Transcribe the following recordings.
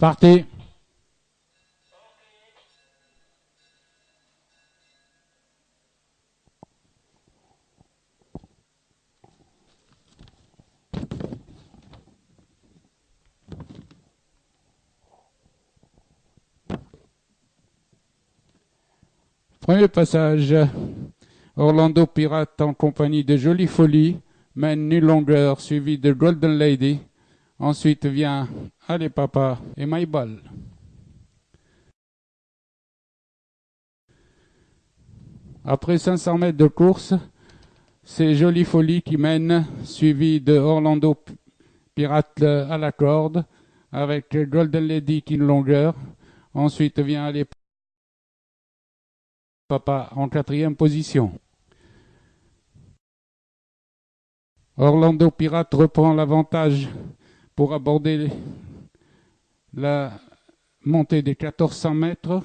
Partez. Premier passage. Orlando Pirate en compagnie de Jolie Folie mène Nulle Longueur suivi de Golden Lady. Ensuite vient Allez Papa et My Ball. Après 500 mètres de course, c'est Jolie Folie qui mène, suivi de Orlando Pirate à la corde, avec Golden Lady qui est une longueur. Ensuite vient Allez Papa en quatrième position. Orlando Pirate reprend l'avantage pour aborder la montée des 1400 mètres.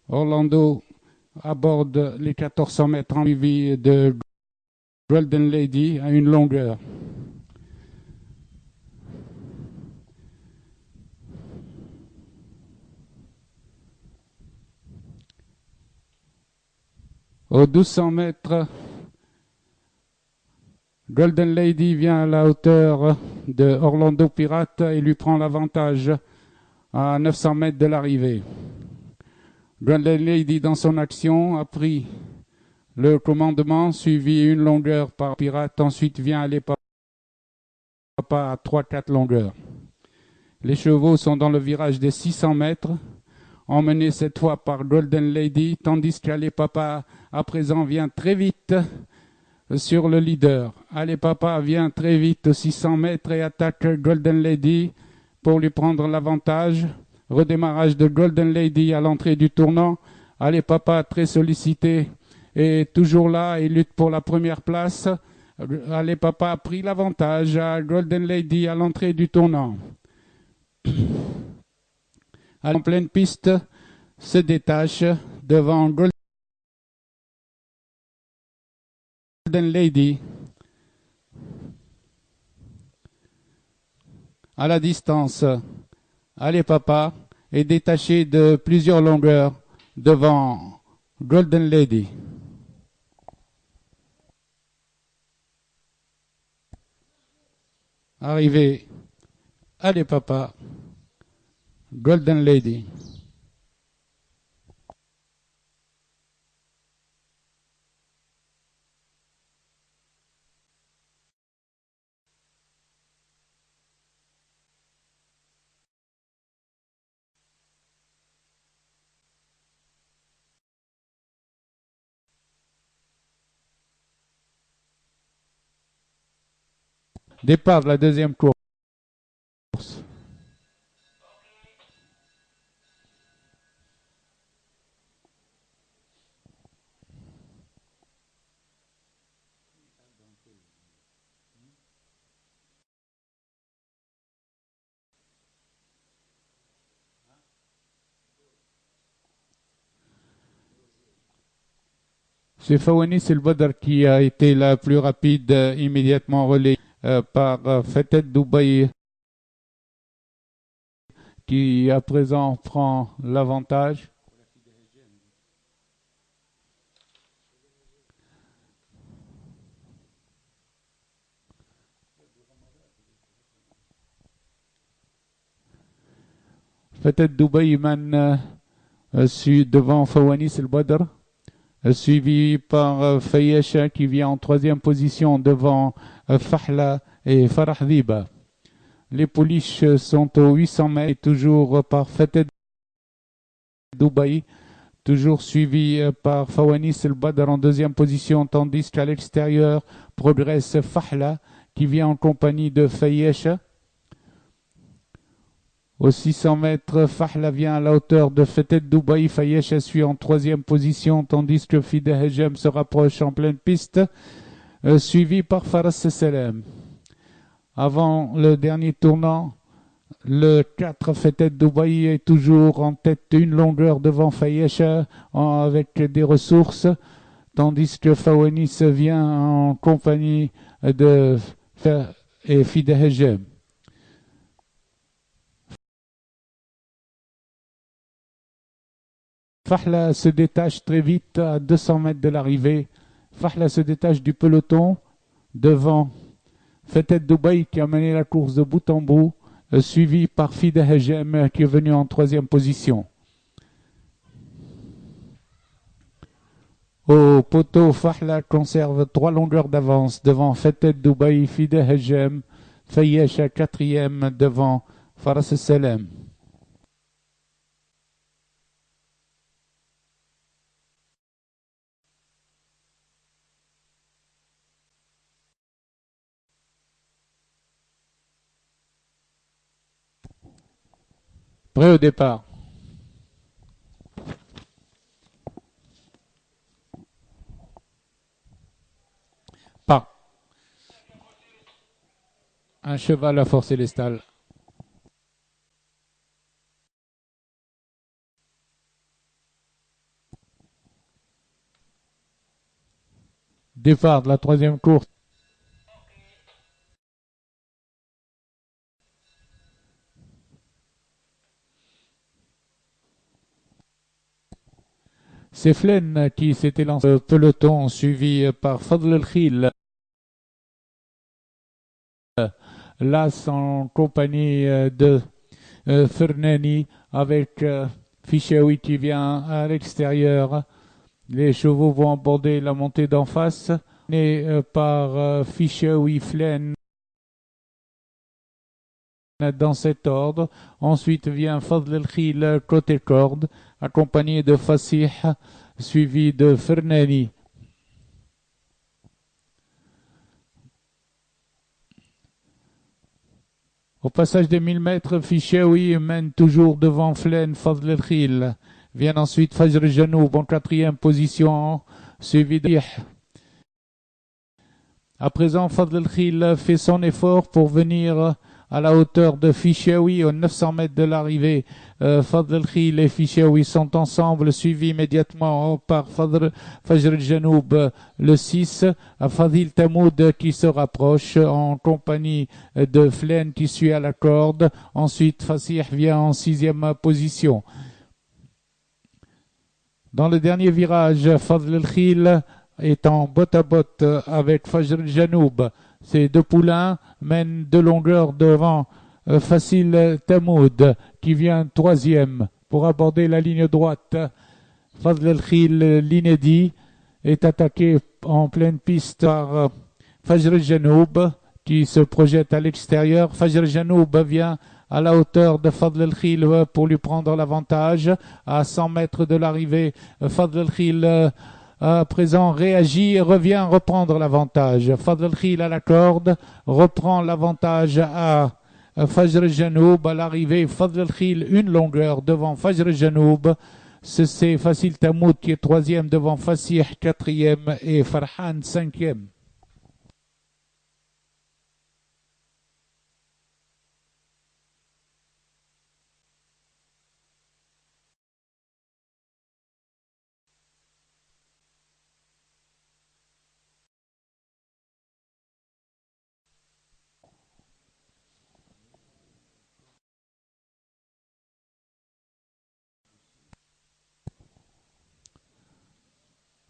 Orlando aborde les 1400 mètres en suivi de Golden Lady à une longueur. Aux 1200 mètres, Golden Lady vient à la hauteur de Orlando Pirate et lui prend l'avantage à 900 mètres de l'arrivée. Golden Lady, dans son action, a pris le commandement, suivi une longueur par Pirate. Ensuite vient Allez Papa à 3-4 longueurs. Les chevaux sont dans le virage des 600 mètres, emmenés cette fois par Golden Lady, tandis qu'Allez Papa, à présent, vient très vite sur le leader. Allez Papa vient très vite aux 600 mètres et attaque Golden Lady pour lui prendre l'avantage. Redémarrage de Golden Lady à l'entrée du tournant. Allez Papa, très sollicité, est toujours là et lutte pour la première place. Allez Papa a pris l'avantage à Golden Lady à l'entrée du tournant. En pleine piste, se détache devant Golden Lady. À la distance, Allez Papa est détaché de plusieurs longueurs devant Golden Lady. Arrivé, Allez Papa, Golden Lady. Départ de la deuxième course. C'est Fawani Silbadr qui a été la plus rapide, immédiatement relayée par Fetet Dubaï, qui à présent prend l'avantage. Fetet Dubaï mène devant Fawani Silbadr, suivi par Fayesha qui vient en troisième position devant Fahla et Farah Dhiba. Les pouliches sont aux 800 mètres, toujours par Fetet Dubaï, toujours suivi par Fawanis El Badr en deuxième position, tandis qu'à l'extérieur progresse Fahla qui vient en compagnie de Fayesha. Aux 600 mètres, Fahla vient à la hauteur de Fetet Dubaï. Fayesha suit en troisième position, tandis que Fide Hejem se rapproche en pleine piste, suivi par Faras Selem. Avant le dernier tournant, le 4 Fetet Dubaï est toujours en tête d'une longueur devant Fayesha avec des ressources, tandis que Fawanis vient en compagnie de Fide Hejem. Fahla se détache très vite à 200 mètres de l'arrivée. Fahla se détache du peloton devant Fetet Dubaï qui a mené la course de bout en bout, suivi par Fide Hejem qui est venu en troisième position. Au poteau, Fahla conserve 3 longueurs d'avance devant Fetet Dubaï, Fide Hejem, Fayesh à 4e devant Faras Selem. Prêt au départ. Pas. Un cheval à force célestale. Départ de la troisième course. C'est Flen qui s'était lancé au peloton, suivi par Fadl El-Khil. L'As en compagnie de Fernani avec Fichaoui qui vient à l'extérieur. Les chevaux vont aborder la montée d'en face, né par Fichaoui Flen dans cet ordre. Ensuite vient Fadl El-Khil côté corde, accompagné de Fasih, suivi de Fernani. Au passage des 1000 mètres, Fichaoui mène toujours devant Flen, Fadl El-Khil. Vient ensuite Fajr Janoub en 4e position, suivi de... À présent, Fadl El-Khil fait son effort pour venir à la hauteur de Fichaoui, aux 900 mètres de l'arrivée. Fadl El-Khil et Fichaoui sont ensemble, suivis immédiatement par Fajr Janoub, le 6, Fadil Tamoud qui se rapproche en compagnie de Flen qui suit à la corde. Ensuite, Fasih vient en 6e position. Dans le dernier virage, Fadl El-Khil est en botte-à-botte avec Fajr Janoub. Ces deux poulains mènent de longueur devant Fadil Tamoud qui vient 3e pour aborder la ligne droite. Fadl El-Khil, l'inédit, est attaqué en pleine piste par Fajr Janoub qui se projette à l'extérieur. Fajr Janoub vient à la hauteur de Fadl El-Khil pour lui prendre l'avantage. À 100 mètres de l'arrivée, Fadl El-Khil à présent réagit et revient reprendre l'avantage. Fadl El-Khil à la corde reprend l'avantage à Fajr Janoub. À l'arrivée, Fadl El-Khil une longueur devant Fajr Janoub. C'est Fadil Tamoud qui est 3e devant Fasih 4e et Farhan 5e.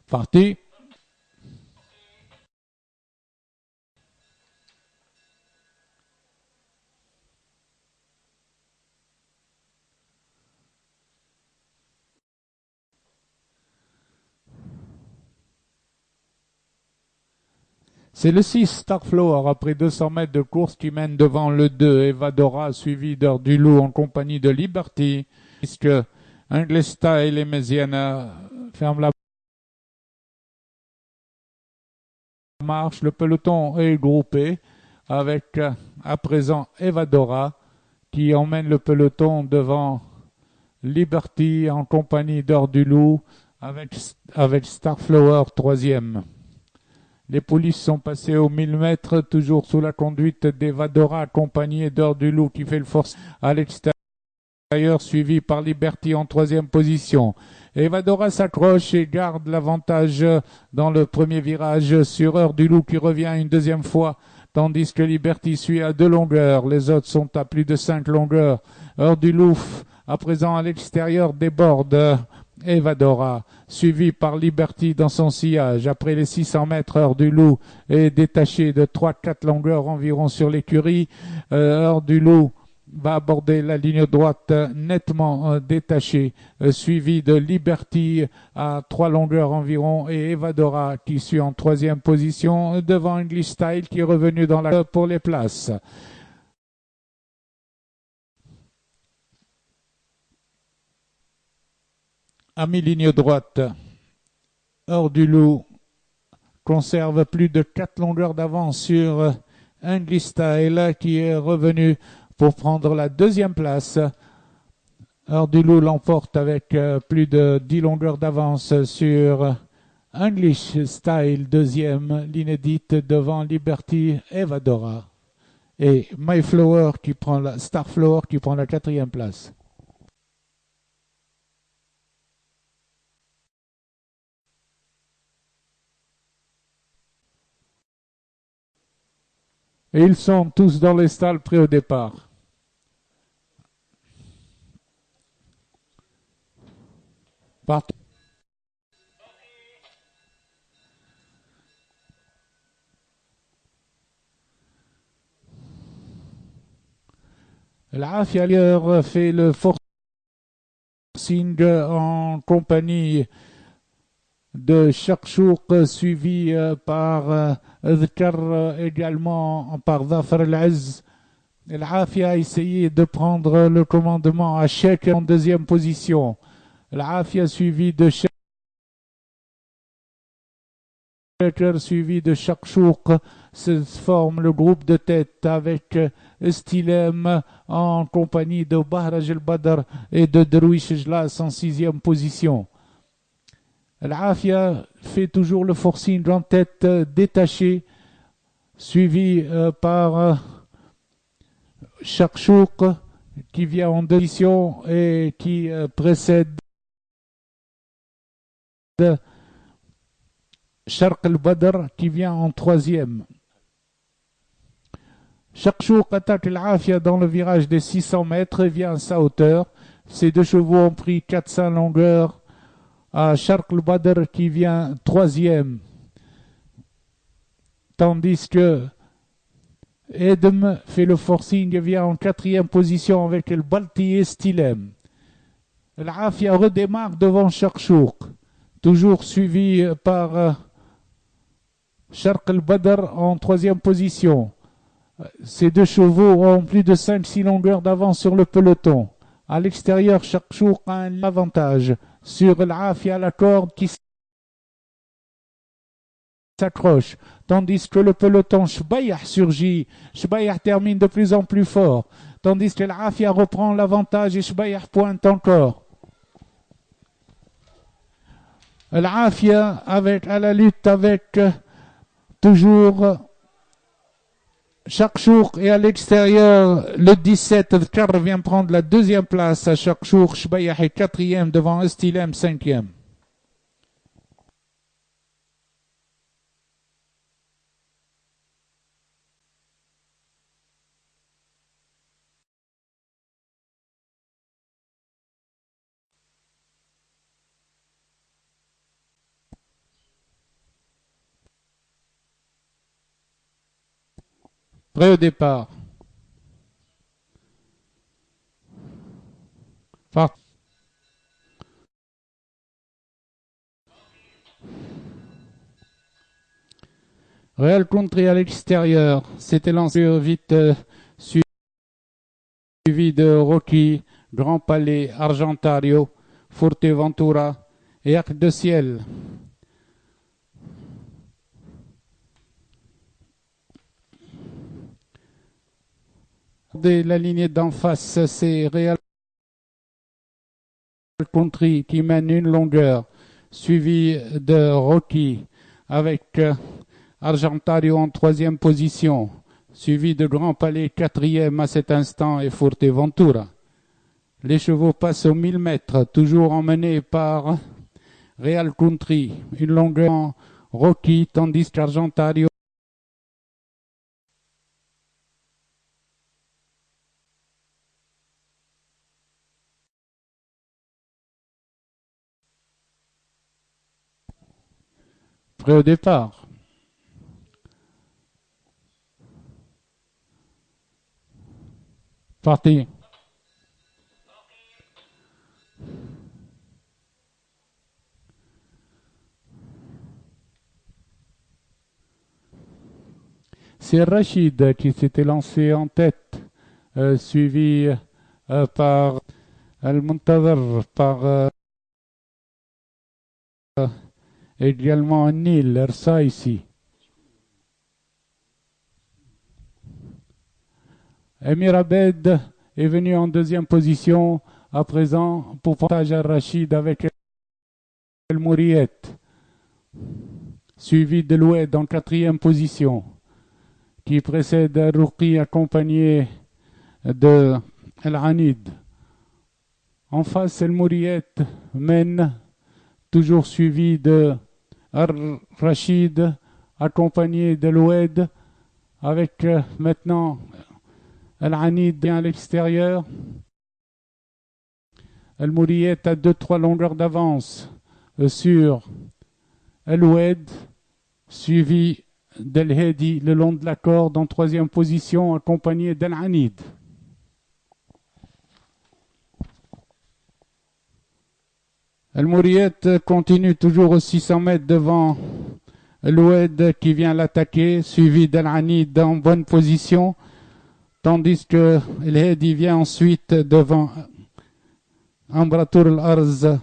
Parti. C'est le 6 Starflower après 200 mètres de course qui mène devant le 2 Evadora suivi d'Heure du Loup en compagnie de Liberty puisque Angle Style et Méziana ferment la marche. Le peloton est groupé avec à présent Evadora qui emmène le peloton devant Liberty en compagnie d'Heure du Loup avec Starflower 3e. Les polices sont passées aux 1000 mètres, toujours sous la conduite d'Evadora, accompagné d'Heure du Loup qui fait le force à l'extérieur, suivi par Liberty en 3e position. Evadora s'accroche et garde l'avantage dans le premier virage sur Heure du Loup qui revient une deuxième fois, tandis que Liberty suit à 2 longueurs. Les autres sont à plus de 5 longueurs. Heure du Loup, à présent à l'extérieur, déborde Evadora, suivi par Liberty dans son sillage. Après les 600 mètres, Heure du Loup est détaché de 3-4 longueurs environ sur l'écurie. Heure du Loup va aborder la ligne droite nettement détachée, suivi de Liberty à 3 longueurs environ et Evadora qui suit en troisième position devant English Style qui est revenu dans la pour les places. À mi-ligne droite, Heure du Loup conserve plus de 4 longueurs d'avance sur English Style qui est revenu pour prendre la deuxième place. Heure du Loup l'emporte avec plus de 10 longueurs d'avance sur English Style, deuxième, l'inédite devant Liberty Evadora. Et Mayflower qui prend la Starflower qui prend la quatrième place. Et ils sont tous dans les stalles prêts au départ. Partout. L'Afia fait le forcing en compagnie de Shakshouk, suivi par Dhkar, également par Zafar al-Az. L'Afia a essayé de prendre le commandement à Sheikh en deuxième position. L'Afia suivi de Sheikh, suivi de Shakshouk, se forme le groupe de tête avec Stilem en compagnie de Bahraj el-Badr et de Derwish Jlas en sixième position. L'Afia fait toujours le forcing en tête détaché, suivi par Shakshouk qui vient en deuxième position et qui précède Sharq el-Badr qui vient en troisième. Shakshouk attaque l'Afia dans le virage des 600 mètres et vient à sa hauteur. Ces deux chevaux ont pris 400 longueurs à Sharq el-Badr qui vient troisième. Tandis que Edem fait le forcing et vient en quatrième position avec le Balti et Stilem. L'Afia redémarre devant Shakshouk, toujours suivi par Sharq el-Badr en troisième position. Ces deux chevaux ont plus de 5-6 longueurs d'avance sur le peloton. À l'extérieur, Shakshouk a un avantage sur l'Afia, la corde qui s'accroche, tandis que le peloton Shbayah surgit. Shbayah termine de plus en plus fort, tandis que l'Afia reprend l'avantage et Shbayah pointe encore. L'Afia à la lutte avec toujours Shakshouk et à l'extérieur, le 17, Dhkar vient prendre la deuxième place à Shakshouk. Shbayah est quatrième devant Estilem, cinquième. Prêt au départ. Part. Real Country à l'extérieur. C'était lancé vite suivi de Rocky, Grand Palais, Argentario, Forteventura et Arc de Ciel. La lignée d'en face, c'est Real Country qui mène une longueur, suivi de Rocky avec Argentario en troisième position, suivi de Grand Palais quatrième à cet instant et Forteventura. Les chevaux passent aux 1000 mètres, toujours emmenés par Real Country, une longueur Rocky, tandis qu'Argentario Prêt au départ. Parti. C'est Rachid qui s'était lancé en tête, suivi par Al-Muntadhar, par également Nil, Ersa ici. Emir Abed est venu en deuxième position à présent pour partager Al-Rachid avec El Mouriet, suivi de Loued en quatrième position, qui précède Al-Ruqi accompagné de Al-Anid. En face, El Mouriet mène, toujours suivi de Al-Rachid accompagné de Loued, avec maintenant Al-Anid à l'extérieur. Al-Mouriet a 2-3 longueurs d'avance sur Al-Oued, suivi d'Al-Hedi le long de la corde en troisième position, accompagné d'Al-Anid. Al-Mouriet continue toujours aux 600 mètres devant Al-Oued qui vient l'attaquer, suivi d'Al-Anid en bonne position, tandis que Al-Hedi vient ensuite devant Ambratur al-Arz.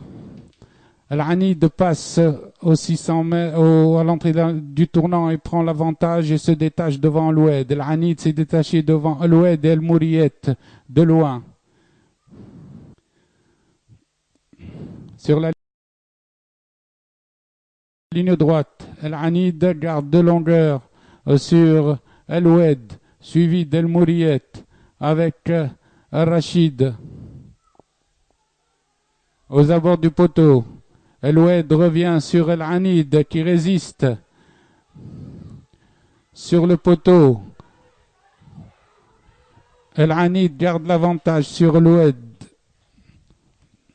Al-Anid passe aux 600 mètres, à l'entrée du tournant et prend l'avantage et se détache devant Al-Oued. Al-Anid s'est détaché devant Al-Oued et Al-Mouriet de loin. Sur la ligne droite, Al-Anid garde de longueur sur Al-Oued, suivi d'Al-Mouriet avec Al-Rachid. Aux abords du poteau, Al-Oued revient sur Al-Anid qui résiste sur le poteau. Al-Anid garde l'avantage sur Al-Oued.